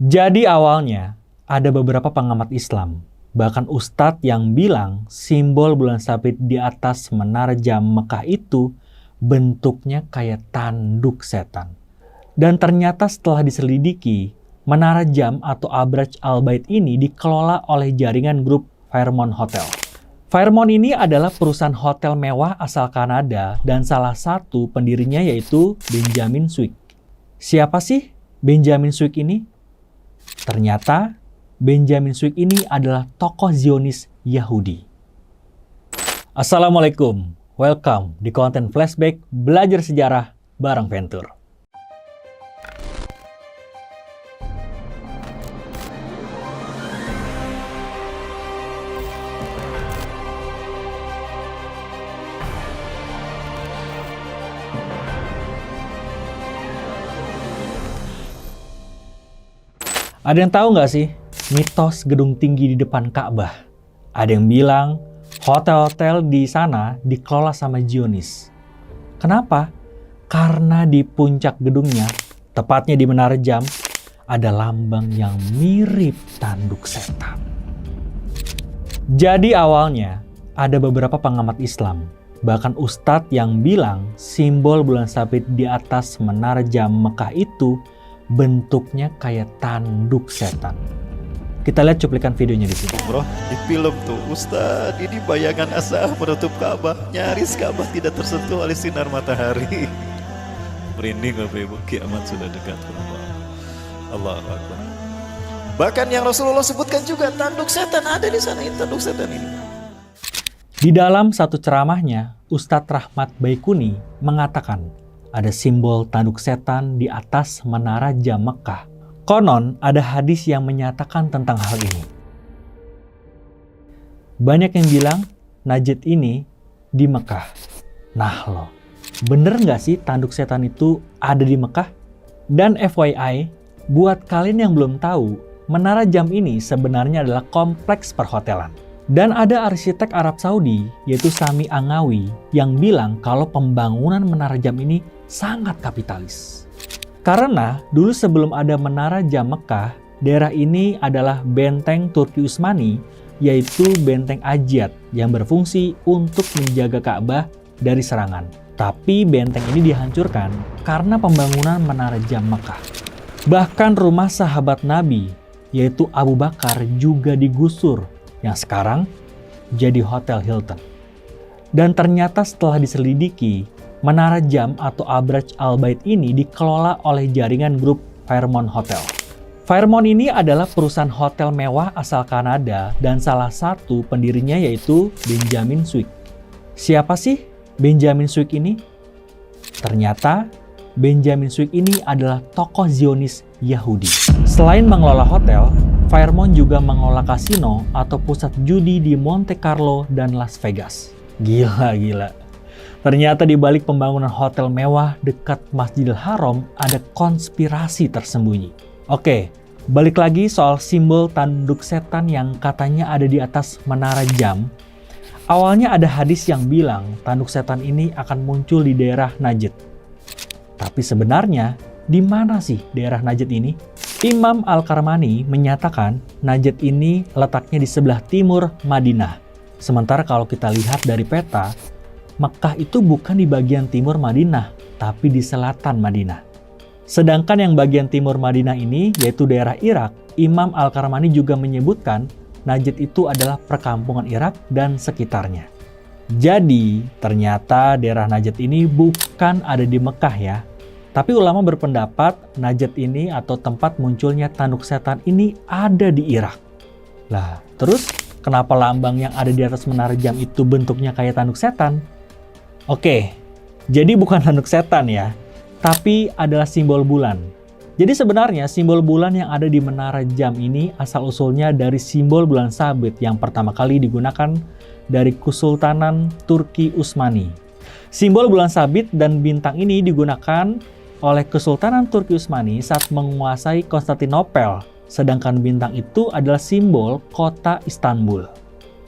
Jadi awalnya ada beberapa pengamat Islam, bahkan ustadz yang bilang simbol bulan sabit di atas menara jam Mekah itu bentuknya kayak tanduk setan. Dan ternyata setelah diselidiki, menara jam atau Abraj Al-Bait ini dikelola oleh jaringan grup Fairmont Hotel. Fairmont ini adalah perusahaan hotel mewah asal Kanada dan salah satu pendirinya yaitu Benjamin Swick. Siapa sih Benjamin Swick ini? Ternyata Benjamin Swick ini adalah tokoh Zionis Yahudi. Assalamualaikum, welcome di konten flashback belajar sejarah bareng Ventur. Ada yang tahu nggak sih mitos gedung tinggi di depan Ka'bah? Ada yang bilang hotel-hotel di sana dikelola sama Zionis. Kenapa? Karena di puncak gedungnya, tepatnya di menara jam, ada lambang yang mirip tanduk setan. Jadi awalnya ada beberapa pengamat Islam, bahkan ustadz yang bilang simbol bulan sabit di atas menara jam Mekah itu bentuknya kayak tanduk setan. Kita lihat cuplikan videonya di sini. Bro, di film tuh Ustadz ini bayangan Asa menutup Ka'bah, nyaris Ka'bah tidak tersentuh oleh sinar matahari. Merinding Bapak Ibu, kiamat sudah dekat. Allahu Akbar. Bahkan yang Rasulullah sebutkan juga tanduk setan ada di sana, tanduk setan ini. Di dalam satu ceramahnya, Ustadz Rahmat Baikuni mengatakan ada simbol tanduk setan di atas menara jam Mekah. Konon ada hadis yang menyatakan tentang hal ini. Banyak yang bilang Najd ini di Mekah. Nah loh, bener nggak sih tanduk setan itu ada di Mekah? Dan FYI, buat kalian yang belum tahu, menara jam ini sebenarnya adalah kompleks perhotelan. Dan ada arsitek Arab Saudi, yaitu Sami Angawi, yang bilang kalau pembangunan menara jam ini sangat kapitalis. Karena dulu sebelum ada menara jam Mekah, daerah ini adalah benteng Turki Utsmani, yaitu benteng Ajiat yang berfungsi untuk menjaga Ka'bah dari serangan. Tapi benteng ini dihancurkan karena pembangunan menara jam Mekah. Bahkan rumah sahabat Nabi, yaitu Abu Bakar juga digusur, yang sekarang jadi Hotel Hilton. Dan ternyata setelah diselidiki, menara jam atau Abraj Al-Bait ini dikelola oleh jaringan grup Fairmont Hotel. Fairmont ini adalah perusahaan hotel mewah asal Kanada dan salah satu pendirinya yaitu Benjamin Swick. Siapa sih Benjamin Swick ini? Ternyata Benjamin Swick ini adalah tokoh Zionis Yahudi. Selain mengelola hotel, Fairmont juga mengelola kasino atau pusat judi di Monte Carlo dan Las Vegas. Gila. Ternyata di balik pembangunan hotel mewah dekat Masjidil Haram ada konspirasi tersembunyi. Oke, balik lagi soal simbol tanduk setan yang katanya ada di atas menara jam. Awalnya ada hadis yang bilang tanduk setan ini akan muncul di daerah Najd. Tapi sebenarnya di mana sih daerah Najd ini? Imam Al-Karmani menyatakan Najd ini letaknya di sebelah timur Madinah. Sementara kalau kita lihat dari peta, Mekah itu bukan di bagian timur Madinah, tapi di selatan Madinah. Sedangkan yang bagian timur Madinah ini, yaitu daerah Irak, Imam Al-Karmani juga menyebutkan Najd itu adalah perkampungan Irak dan sekitarnya. Jadi, ternyata daerah Najd ini bukan ada di Mekah ya. Tapi ulama berpendapat Najd ini atau tempat munculnya tanduk setan ini ada di Irak. Lah, terus kenapa lambang yang ada di atas menara jam itu bentuknya kayak tanduk setan? Oke, jadi bukan tanduk setan ya, tapi adalah simbol bulan. Jadi sebenarnya simbol bulan yang ada di menara jam ini asal-usulnya dari simbol bulan sabit yang pertama kali digunakan dari Kesultanan Turki Utsmani. Simbol bulan sabit dan bintang ini digunakan oleh Kesultanan Turki Utsmani saat menguasai Konstantinopel, sedangkan bintang itu adalah simbol kota Istanbul.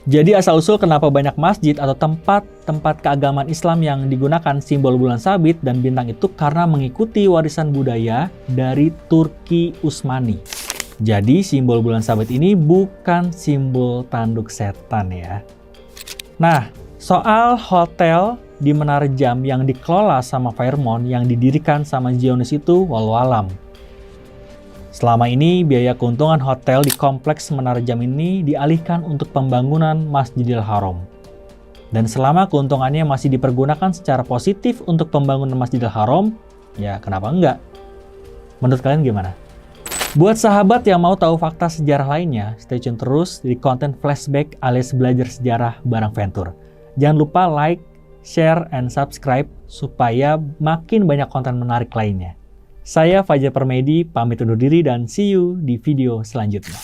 Jadi asal-usul kenapa banyak masjid atau tempat keagamaan Islam yang digunakan simbol bulan sabit dan bintang itu karena mengikuti warisan budaya dari Turki Utsmani. Jadi simbol bulan Sabat ini bukan simbol tanduk setan ya. Nah, soal hotel di Menara Jam yang dikelola sama Fairmont yang didirikan sama Zionis itu wallahualam. Selama ini biaya keuntungan hotel di kompleks Menara Jam ini dialihkan untuk pembangunan Masjidil Haram. Dan selama keuntungannya masih dipergunakan secara positif untuk pembangunan Masjidil Haram, ya kenapa enggak? Menurut kalian gimana? Buat sahabat yang mau tahu fakta sejarah lainnya, stay tune terus di konten flashback alias belajar sejarah bareng Ventur. Jangan lupa like, share, and subscribe supaya makin banyak konten menarik lainnya. Saya Fajar Permedi, pamit undur diri dan see you di video selanjutnya.